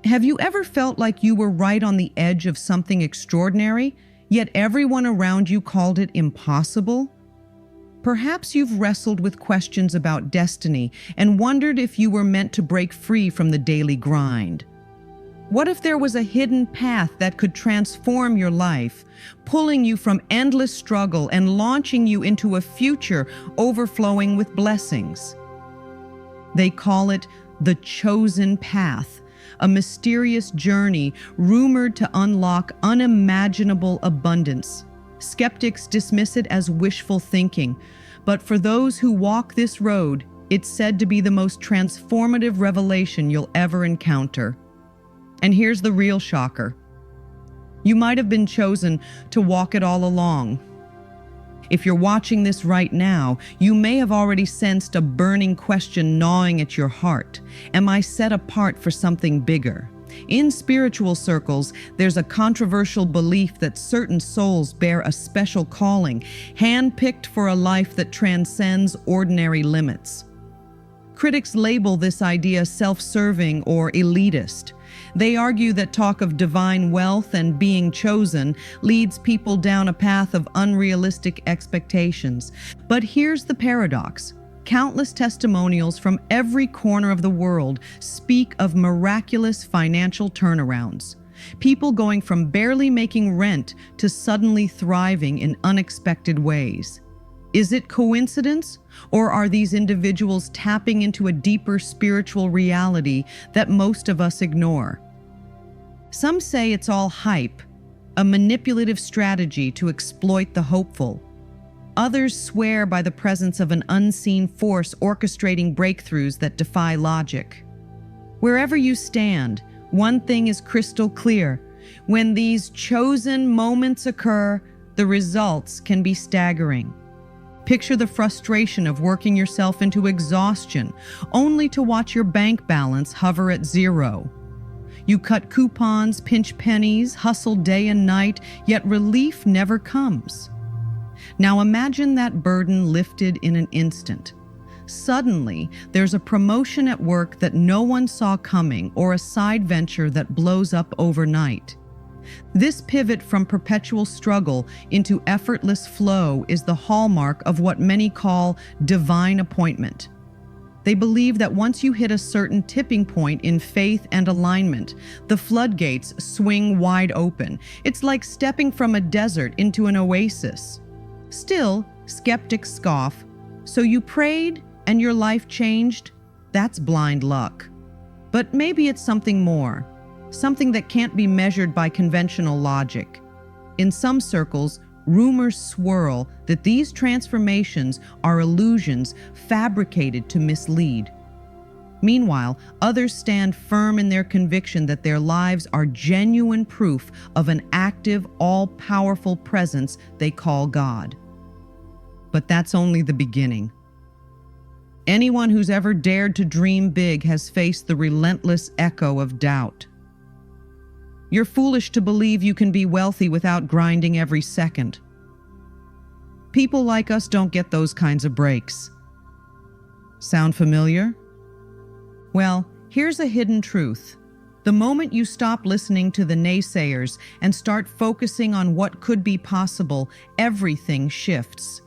Have you ever felt like you were right on the edge of something extraordinary, yet everyone around you called it impossible? Perhaps you've wrestled with questions about destiny and wondered if you were meant to break free from the daily grind. What if there was a hidden path that could transform your life, pulling you from endless struggle and launching you into a future overflowing with blessings? They call it the chosen path, a mysterious journey rumored to unlock unimaginable abundance. Skeptics dismiss it as wishful thinking, but for those who walk this road, it's said to be the most transformative revelation you'll ever encounter. And here's the real shocker. You might have been chosen to walk it all along. If you're watching this right now, you may have already sensed a burning question gnawing at your heart. Am I set apart for something bigger? In spiritual circles, there's a controversial belief that certain souls bear a special calling, handpicked for a life that transcends ordinary limits. Critics label this idea self-serving or elitist. They argue that talk of divine wealth and being chosen leads people down a path of unrealistic expectations. But here's the paradox. Countless testimonials from every corner of the world speak of miraculous financial turnarounds. People going from barely making rent to suddenly thriving in unexpected ways. Is it coincidence, or are these individuals tapping into a deeper spiritual reality that most of us ignore? Some say it's all hype, a manipulative strategy to exploit the hopeful. Others swear by the presence of an unseen force orchestrating breakthroughs that defy logic. Wherever you stand, one thing is crystal clear. When these chosen moments occur, the results can be staggering. Picture the frustration of working yourself into exhaustion, only to watch your bank balance hover at zero. You cut coupons, pinch pennies, hustle day and night, yet relief never comes. Now imagine that burden lifted in an instant. Suddenly, there's a promotion at work that no one saw coming, or a side venture that blows up overnight. This pivot from perpetual struggle into effortless flow is the hallmark of what many call divine appointment. They believe that once you hit a certain tipping point in faith and alignment, the floodgates swing wide open. It's like stepping from a desert into an oasis. Still, skeptics scoff. So you prayed and your life changed? That's blind luck. But maybe it's something more. Something that can't be measured by conventional logic. In some circles, rumors swirl that these transformations are illusions fabricated to mislead. Meanwhile, others stand firm in their conviction that their lives are genuine proof of an active, all-powerful presence they call God. But that's only the beginning. Anyone who's ever dared to dream big has faced the relentless echo of doubt. You're foolish to believe you can be wealthy without grinding every second. People like us don't get those kinds of breaks. Sound familiar? Well, here's a hidden truth. The moment you stop listening to the naysayers and start focusing on what could be possible, everything shifts.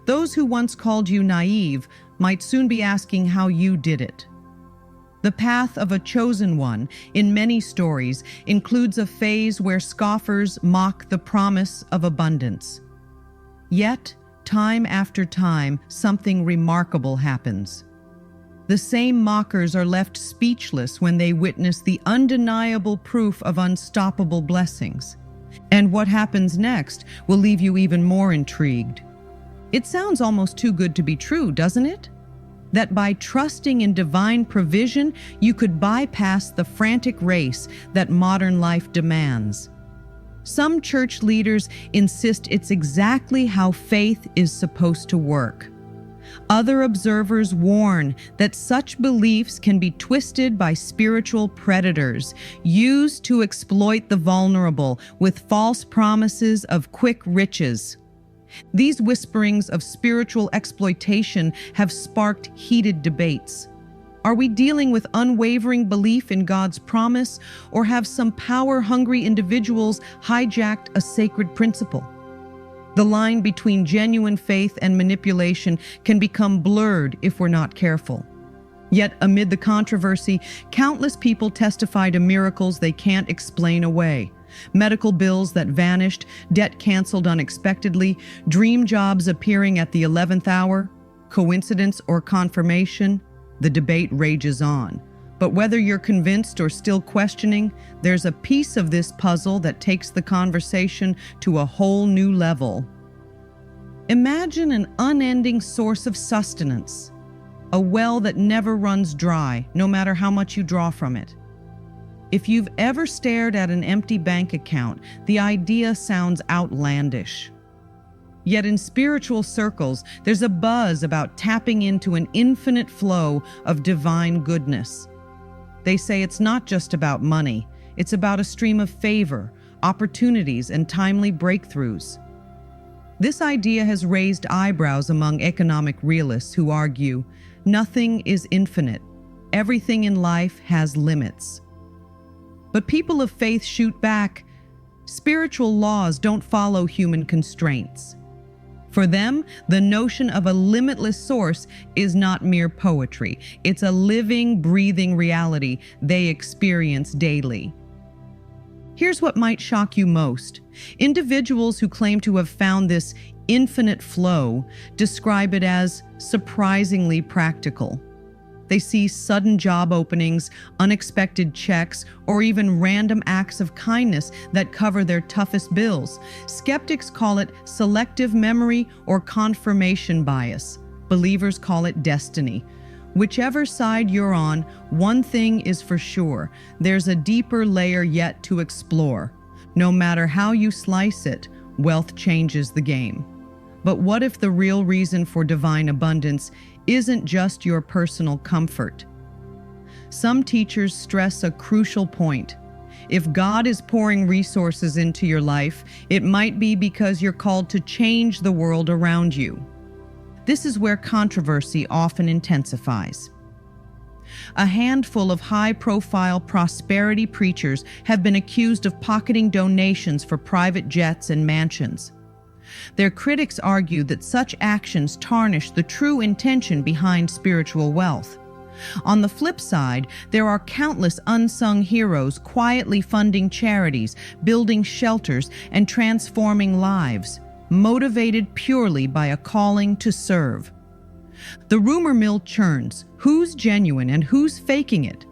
Those who once called you naive might soon be asking how you did it. The path of a chosen one, in many stories, includes a phase where scoffers mock the promise of abundance. Yet, time after time, something remarkable happens. The same mockers are left speechless when they witness the undeniable proof of unstoppable blessings. And what happens next will leave you even more intrigued. It sounds almost too good to be true, doesn't it? That by trusting in divine provision, you could bypass the frantic race that modern life demands. Some church leaders insist it's exactly how faith is supposed to work. Other observers warn that such beliefs can be twisted by spiritual predators, used to exploit the vulnerable with false promises of quick riches. These whisperings of spiritual exploitation have sparked heated debates. Are we dealing with unwavering belief in God's promise, or have some power-hungry individuals hijacked a sacred principle? The line between genuine faith and manipulation can become blurred if we're not careful. Yet, amid the controversy, countless people testify to miracles they can't explain away. Medical bills that vanished, debt canceled unexpectedly, dream jobs appearing at the 11th hour. Coincidence or confirmation? The debate rages on. But whether you're convinced or still questioning, there's a piece of this puzzle that takes the conversation to a whole new level. Imagine an unending source of sustenance, a well that never runs dry, no matter how much you draw from it. If you've ever stared at an empty bank account, the idea sounds outlandish. Yet in spiritual circles, there's a buzz about tapping into an infinite flow of divine goodness. They say it's not just about money, it's about a stream of favor, opportunities, and timely breakthroughs. This idea has raised eyebrows among economic realists who argue, nothing is infinite. Everything in life has limits. But people of faith shoot back. Spiritual laws don't follow human constraints. For them, the notion of a limitless source is not mere poetry. It's a living, breathing reality they experience daily. Here's what might shock you most. Individuals who claim to have found this infinite flow describe it as surprisingly practical. They see sudden job openings, unexpected checks, or even random acts of kindness that cover their toughest bills. Skeptics call it selective memory or confirmation bias. Believers call it destiny. Whichever side you're on, one thing is for sure: there's a deeper layer yet to explore. No matter how you slice it, wealth changes the game. But what if the real reason for divine abundance isn't just your personal comfort? Some teachers stress a crucial point. If God is pouring resources into your life, it might be because you're called to change the world around you. This is where controversy often intensifies. A handful of high-profile prosperity preachers have been accused of pocketing donations for private jets and mansions. Their critics argue that such actions tarnish the true intention behind spiritual wealth. On the flip side, there are countless unsung heroes quietly funding charities, building shelters, and transforming lives, motivated purely by a calling to serve. The rumor mill churns. Who's genuine and who's faking it?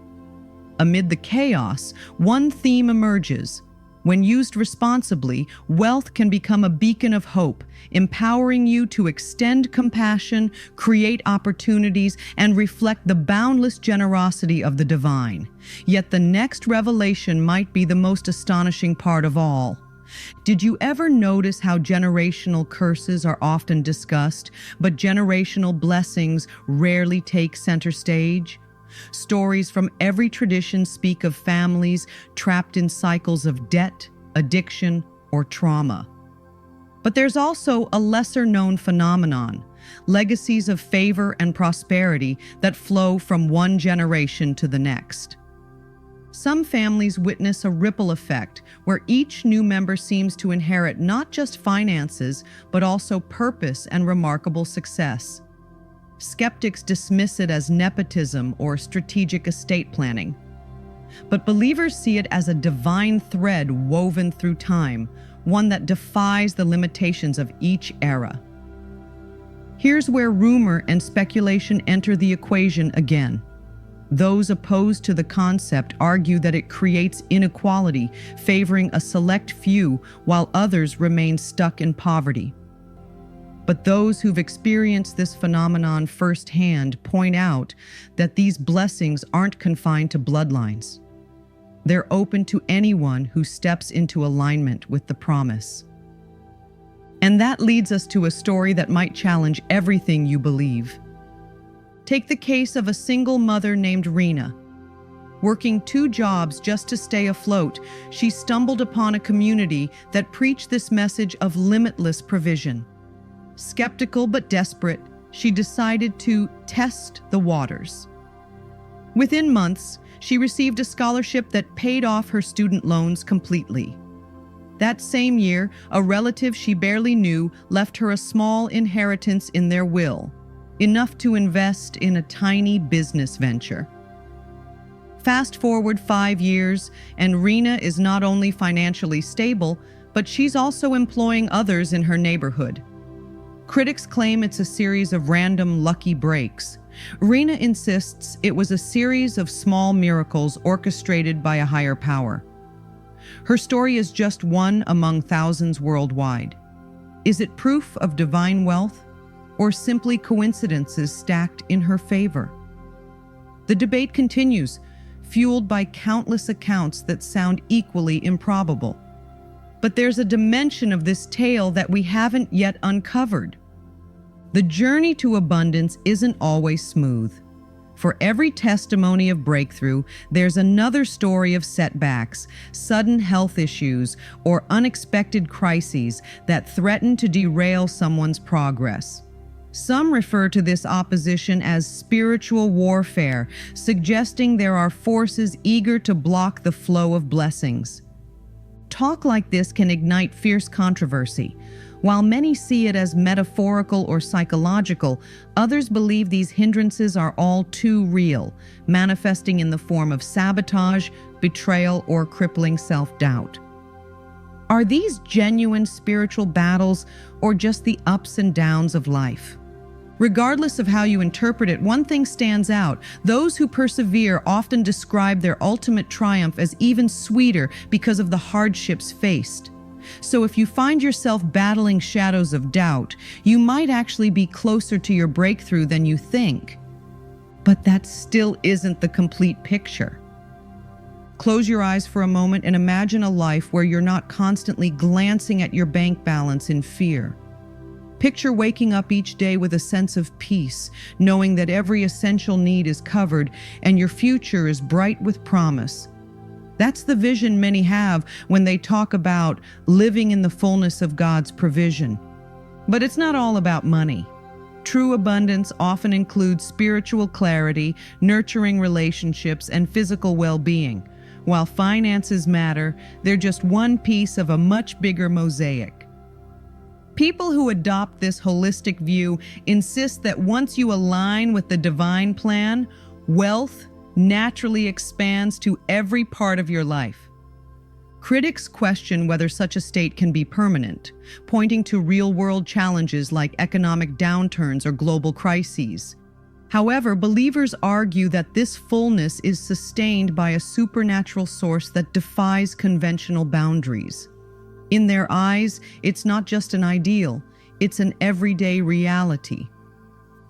Amid the chaos, one theme emerges. When used responsibly, wealth can become a beacon of hope, empowering you to extend compassion, create opportunities, and reflect the boundless generosity of the divine. Yet the next revelation might be the most astonishing part of all. Did you ever notice how generational curses are often discussed, but generational blessings rarely take center stage? Stories from every tradition speak of families trapped in cycles of debt, addiction, or trauma. But there's also a lesser-known phenomenon, legacies of favor and prosperity that flow from one generation to the next. Some families witness a ripple effect where each new member seems to inherit not just finances, but also purpose and remarkable success. Skeptics dismiss it as nepotism or strategic estate planning. But believers see it as a divine thread woven through time, one that defies the limitations of each era. Here's where rumor and speculation enter the equation again. Those opposed to the concept argue that it creates inequality, favoring a select few while others remain stuck in poverty. But those who've experienced this phenomenon firsthand point out that these blessings aren't confined to bloodlines. They're open to anyone who steps into alignment with the promise. And that leads us to a story that might challenge everything you believe. Take the case of a single mother named Rena. Working 2 jobs just to stay afloat, she stumbled upon a community that preached this message of limitless provision. Skeptical but desperate, she decided to test the waters. Within months, she received a scholarship that paid off her student loans completely. That same year, a relative she barely knew left her a small inheritance in their will, enough to invest in a tiny business venture. Fast forward 5 years, and Rena is not only financially stable, but she's also employing others in her neighborhood. Critics claim it's a series of random lucky breaks. Rena insists it was a series of small miracles orchestrated by a higher power. Her story is just one among thousands worldwide. Is it proof of divine wealth, or simply coincidences stacked in her favor? The debate continues, fueled by countless accounts that sound equally improbable. But there's a dimension of this tale that we haven't yet uncovered. The journey to abundance isn't always smooth. For every testimony of breakthrough, there's another story of setbacks, sudden health issues, or unexpected crises that threaten to derail someone's progress. Some refer to this opposition as spiritual warfare, suggesting there are forces eager to block the flow of blessings. Talk like this can ignite fierce controversy. While many see it as metaphorical or psychological, others believe these hindrances are all too real, manifesting in the form of sabotage, betrayal, or crippling self-doubt. Are these genuine spiritual battles or just the ups and downs of life? Regardless of how you interpret it, one thing stands out. Those who persevere often describe their ultimate triumph as even sweeter because of the hardships faced. So if you find yourself battling shadows of doubt, you might actually be closer to your breakthrough than you think. But that still isn't the complete picture. Close your eyes for a moment and imagine a life where you're not constantly glancing at your bank balance in fear. Picture waking up each day with a sense of peace, knowing that every essential need is covered and your future is bright with promise. That's the vision many have when they talk about living in the fullness of God's provision. But it's not all about money. True abundance often includes spiritual clarity, nurturing relationships, and physical well-being. While finances matter, they're just one piece of a much bigger mosaic. People who adopt this holistic view insist that once you align with the divine plan, wealth naturally expands to every part of your life. Critics question whether such a state can be permanent, pointing to real-world challenges like economic downturns or global crises. However, believers argue that this fullness is sustained by a supernatural source that defies conventional boundaries. In their eyes, it's not just an ideal, it's an everyday reality.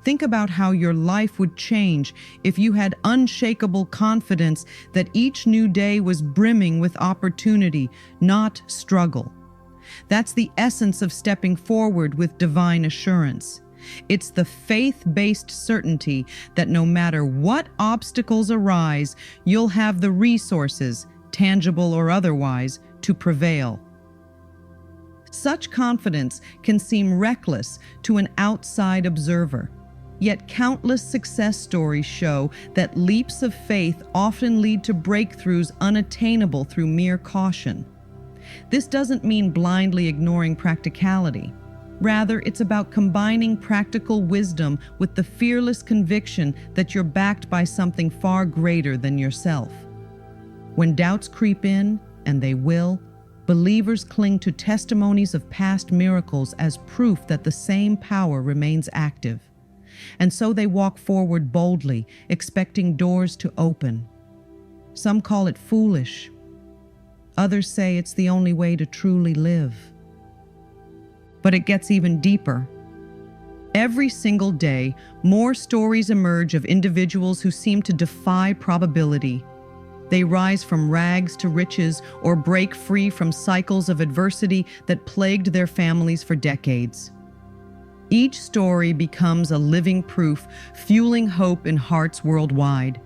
Think about how your life would change if you had unshakable confidence that each new day was brimming with opportunity, not struggle. That's the essence of stepping forward with divine assurance. It's the faith-based certainty that no matter what obstacles arise, you'll have the resources, tangible or otherwise, to prevail. Such confidence can seem reckless to an outside observer. Yet countless success stories show that leaps of faith often lead to breakthroughs unattainable through mere caution. This doesn't mean blindly ignoring practicality. Rather, it's about combining practical wisdom with the fearless conviction that you're backed by something far greater than yourself. When doubts creep in, and they will, believers cling to testimonies of past miracles as proof that the same power remains active. And so they walk forward boldly, expecting doors to open. Some call it foolish. Others say it's the only way to truly live. But it gets even deeper. Every single day, more stories emerge of individuals who seem to defy probability. They rise from rags to riches or break free from cycles of adversity that plagued their families for decades. Each story becomes a living proof, fueling hope in hearts worldwide.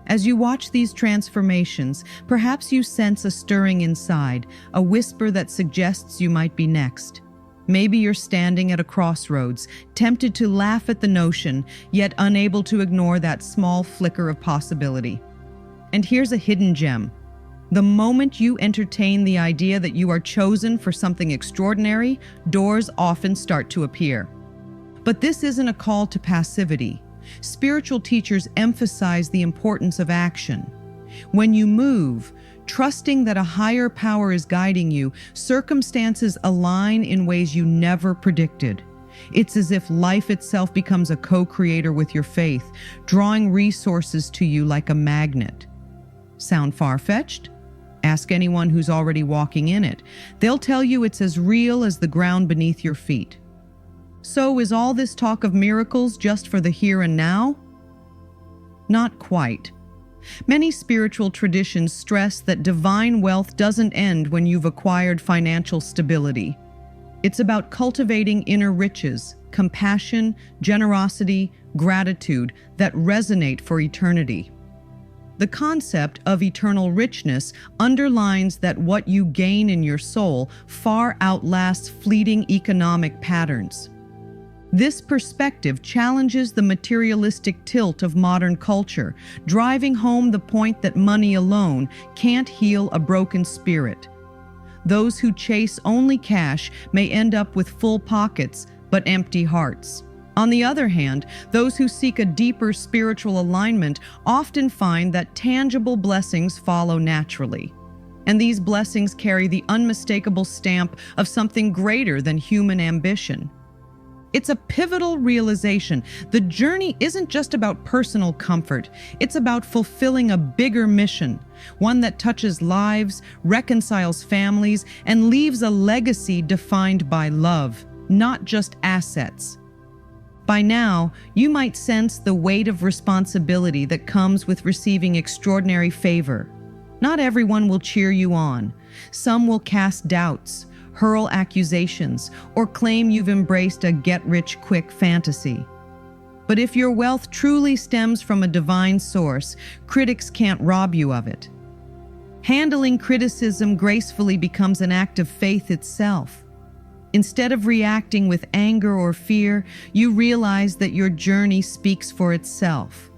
As you watch these transformations, perhaps you sense a stirring inside, a whisper that suggests you might be next. Maybe you're standing at a crossroads, tempted to laugh at the notion, yet unable to ignore that small flicker of possibility. And here's a hidden gem. The moment you entertain the idea that you are chosen for something extraordinary, doors often start to appear. But this isn't a call to passivity. Spiritual teachers emphasize the importance of action. When you move, trusting that a higher power is guiding you, circumstances align in ways you never predicted. It's as if life itself becomes a co-creator with your faith, drawing resources to you like a magnet. Sound far-fetched? Ask anyone who's already walking in it. They'll tell you it's as real as the ground beneath your feet. So is all this talk of miracles just for the here and now? Not quite. Many spiritual traditions stress that divine wealth doesn't end when you've acquired financial stability. It's about cultivating inner riches, compassion, generosity, gratitude that resonate for eternity. The concept of eternal richness underlines that what you gain in your soul far outlasts fleeting economic patterns. This perspective challenges the materialistic tilt of modern culture, driving home the point that money alone can't heal a broken spirit. Those who chase only cash may end up with full pockets but empty hearts. On the other hand, those who seek a deeper spiritual alignment often find that tangible blessings follow naturally. And these blessings carry the unmistakable stamp of something greater than human ambition. It's a pivotal realization. The journey isn't just about personal comfort. It's about fulfilling a bigger mission, one that touches lives, reconciles families, and leaves a legacy defined by love, not just assets. By now, you might sense the weight of responsibility that comes with receiving extraordinary favor. Not everyone will cheer you on. Some will cast doubts, hurl accusations, or claim you've embraced a get-rich-quick fantasy. But if your wealth truly stems from a divine source, critics can't rob you of it. Handling criticism gracefully becomes an act of faith itself. Instead of reacting with anger or fear, you realize that your journey speaks for itself.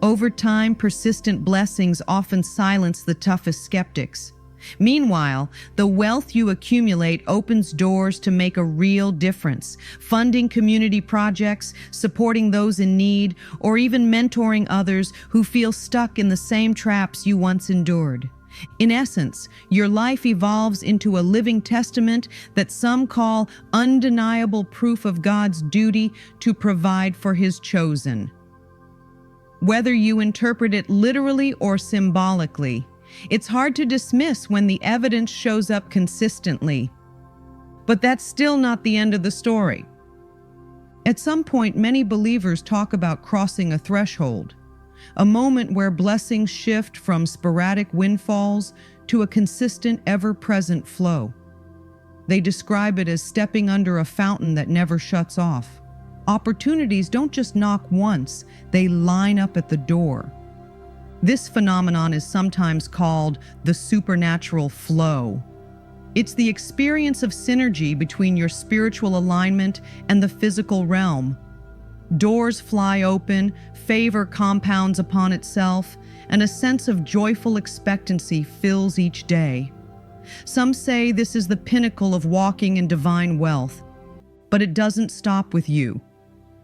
Over time, persistent blessings often silence the toughest skeptics. Meanwhile, the wealth you accumulate opens doors to make a real difference, funding community projects, supporting those in need, or even mentoring others who feel stuck in the same traps you once endured. In essence, your life evolves into a living testament that some call undeniable proof of God's duty to provide for His chosen. Whether you interpret it literally or symbolically, it's hard to dismiss when the evidence shows up consistently. But that's still not the end of the story. At some point, many believers talk about crossing a threshold, a moment where blessings shift from sporadic windfalls to a consistent, ever-present flow. They describe it as stepping under a fountain that never shuts off. Opportunities don't just knock once, they line up at the door. This phenomenon is sometimes called the supernatural flow. It's the experience of synergy between your spiritual alignment and the physical realm. Doors fly open, favor compounds upon itself, and a sense of joyful expectancy fills each day. Some say this is the pinnacle of walking in divine wealth, but it doesn't stop with you.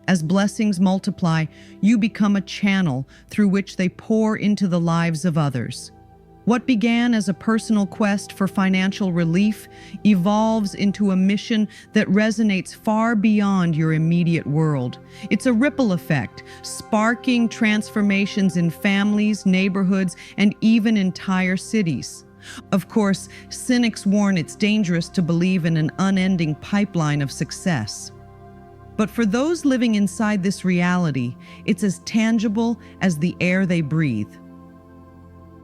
As blessings multiply, you become a channel through which they pour into the lives of others. What began as a personal quest for financial relief evolves into a mission that resonates far beyond your immediate world. It's a ripple effect, sparking transformations in families, neighborhoods, and even entire cities. Of course, cynics warn it's dangerous to believe in an unending pipeline of success. But for those living inside this reality, it's as tangible as the air they breathe.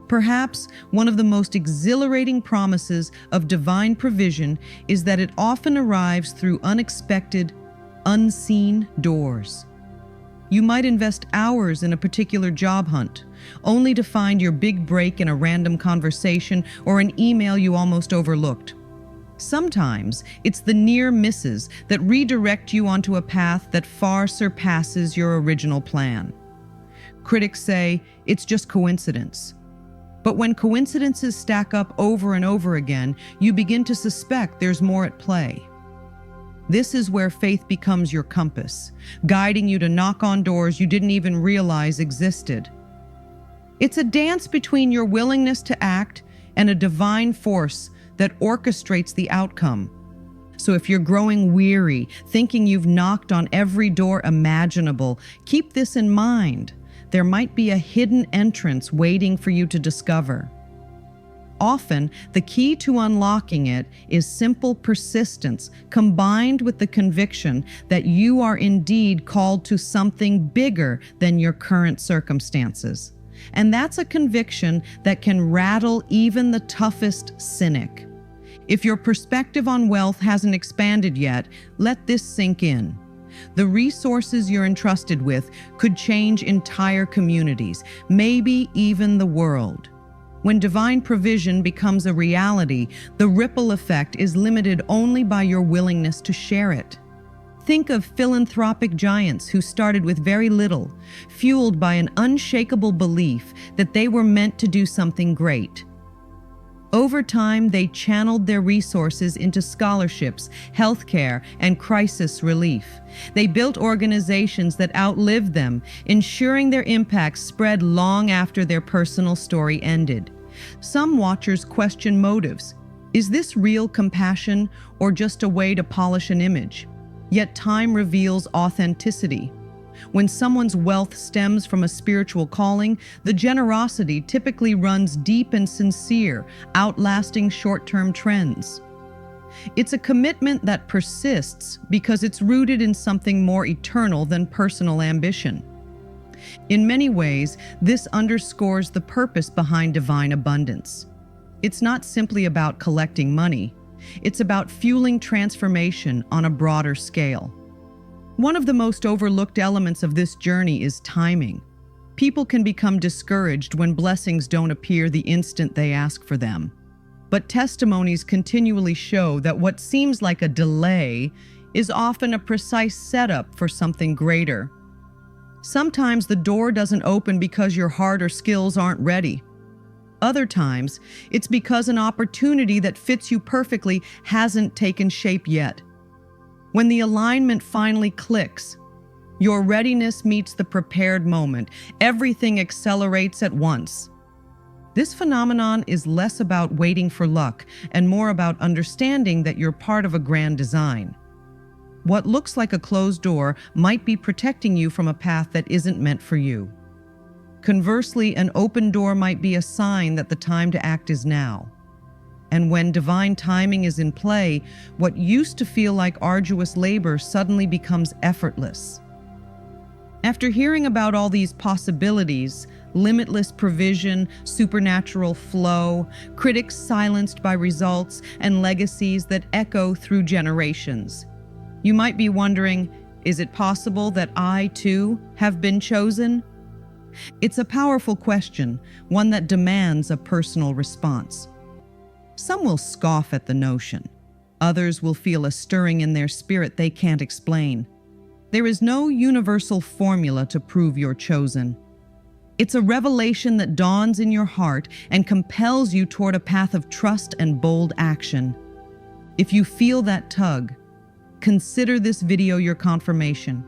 Perhaps one of the most exhilarating promises of divine provision is that it often arrives through unexpected, unseen doors. You might invest hours in a particular job hunt, only to find your big break in a random conversation or an email you almost overlooked. Sometimes it's the near misses that redirect you onto a path that far surpasses your original plan. Critics say it's just coincidence. But when coincidences stack up over and over again, you begin to suspect there's more at play. This is where faith becomes your compass, guiding you to knock on doors you didn't even realize existed. It's a dance between your willingness to act and a divine force that orchestrates the outcome. So if you're growing weary, thinking you've knocked on every door imaginable, keep this in mind. There might be a hidden entrance waiting for you to discover. Often, the key to unlocking it is simple persistence, combined with the conviction that you are indeed called to something bigger than your current circumstances. And that's a conviction that can rattle even the toughest cynic. If your perspective on wealth hasn't expanded yet, let this sink in. The resources you're entrusted with could change entire communities, maybe even the world. When divine provision becomes a reality, the ripple effect is limited only by your willingness to share it. Think of philanthropic giants who started with very little, fueled by an unshakable belief that they were meant to do something great. Over time, they channeled their resources into scholarships, healthcare, and crisis relief. They built organizations that outlived them, ensuring their impact spread long after their personal story ended. Some watchers question motives. Is this real compassion or just a way to polish an image? Yet time reveals authenticity. When someone's wealth stems from a spiritual calling, the generosity typically runs deep and sincere, outlasting short-term trends. It's a commitment that persists because it's rooted in something more eternal than personal ambition. In many ways, this underscores the purpose behind divine abundance. It's not simply about collecting money. It's about fueling transformation on a broader scale. One of the most overlooked elements of this journey is timing. People can become discouraged when blessings don't appear the instant they ask for them. But testimonies continually show that what seems like a delay is often a precise setup for something greater. Sometimes the door doesn't open because your heart or skills aren't ready. Other times, it's because an opportunity that fits you perfectly hasn't taken shape yet. When the alignment finally clicks, your readiness meets the prepared moment. Everything accelerates at once. This phenomenon is less about waiting for luck and more about understanding that you're part of a grand design. What looks like a closed door might be protecting you from a path that isn't meant for you. Conversely, an open door might be a sign that the time to act is now. And when divine timing is in play, what used to feel like arduous labor suddenly becomes effortless. After hearing about all these possibilities, limitless provision, supernatural flow, critics silenced by results, and legacies that echo through generations, you might be wondering, is it possible that I, too, have been chosen? It's a powerful question, one that demands a personal response. Some will scoff at the notion. Others will feel a stirring in their spirit they can't explain. There is no universal formula to prove you're chosen. It's a revelation that dawns in your heart and compels you toward a path of trust and bold action. If you feel that tug, consider this video your confirmation.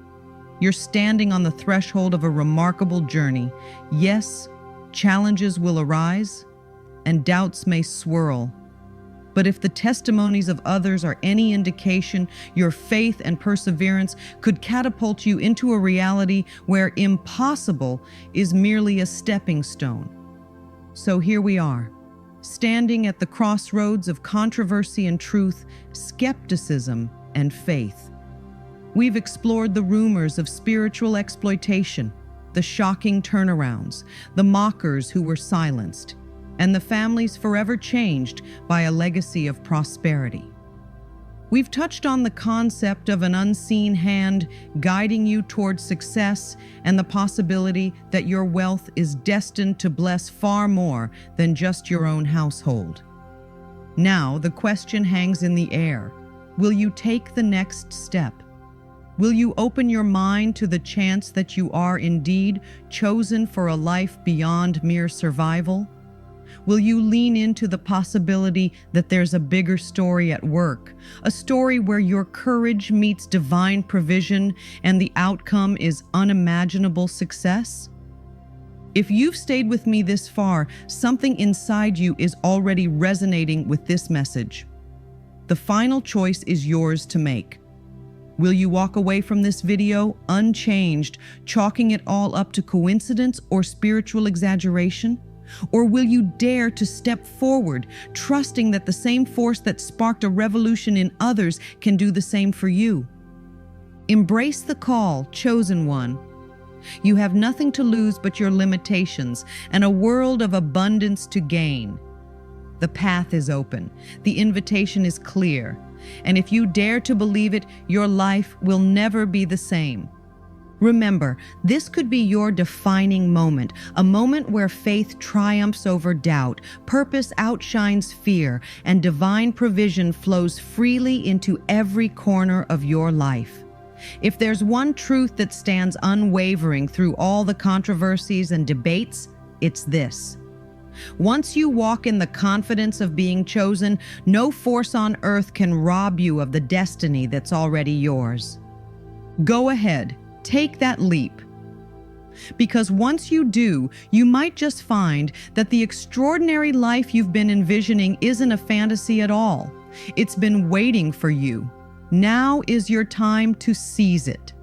You're standing on the threshold of a remarkable journey. Yes, challenges will arise, and doubts may swirl. But if the testimonies of others are any indication, your faith and perseverance could catapult you into a reality where impossible is merely a stepping stone. So here we are, standing at the crossroads of controversy and truth, skepticism and faith. We've explored the rumors of spiritual exploitation, the shocking turnarounds, the mockers who were silenced, and the families forever changed by a legacy of prosperity. We've touched on the concept of an unseen hand guiding you towards success and the possibility that your wealth is destined to bless far more than just your own household. Now, the question hangs in the air. Will you take the next step? Will you open your mind to the chance that you are indeed chosen for a life beyond mere survival? Will you lean into the possibility that there's a bigger story at work, a story where your courage meets divine provision and the outcome is unimaginable success? If you've stayed with me this far, something inside you is already resonating with this message. The final choice is yours to make. Will you walk away from this video unchanged, chalking it all up to coincidence or spiritual exaggeration? Or will you dare to step forward, trusting that the same force that sparked a revolution in others can do the same for you? Embrace the call, chosen one. You have nothing to lose but your limitations and a world of abundance to gain. The path is open, the invitation is clear, and if you dare to believe it, your life will never be the same. Remember, this could be your defining moment, a moment where faith triumphs over doubt, purpose outshines fear, and divine provision flows freely into every corner of your life. If there's one truth that stands unwavering through all the controversies and debates, it's this. Once you walk in the confidence of being chosen, no force on earth can rob you of the destiny that's already yours. Go ahead. Take that leap. Because once you do, you might just find that the extraordinary life you've been envisioning isn't a fantasy at all. It's been waiting for you. Now is your time to seize it.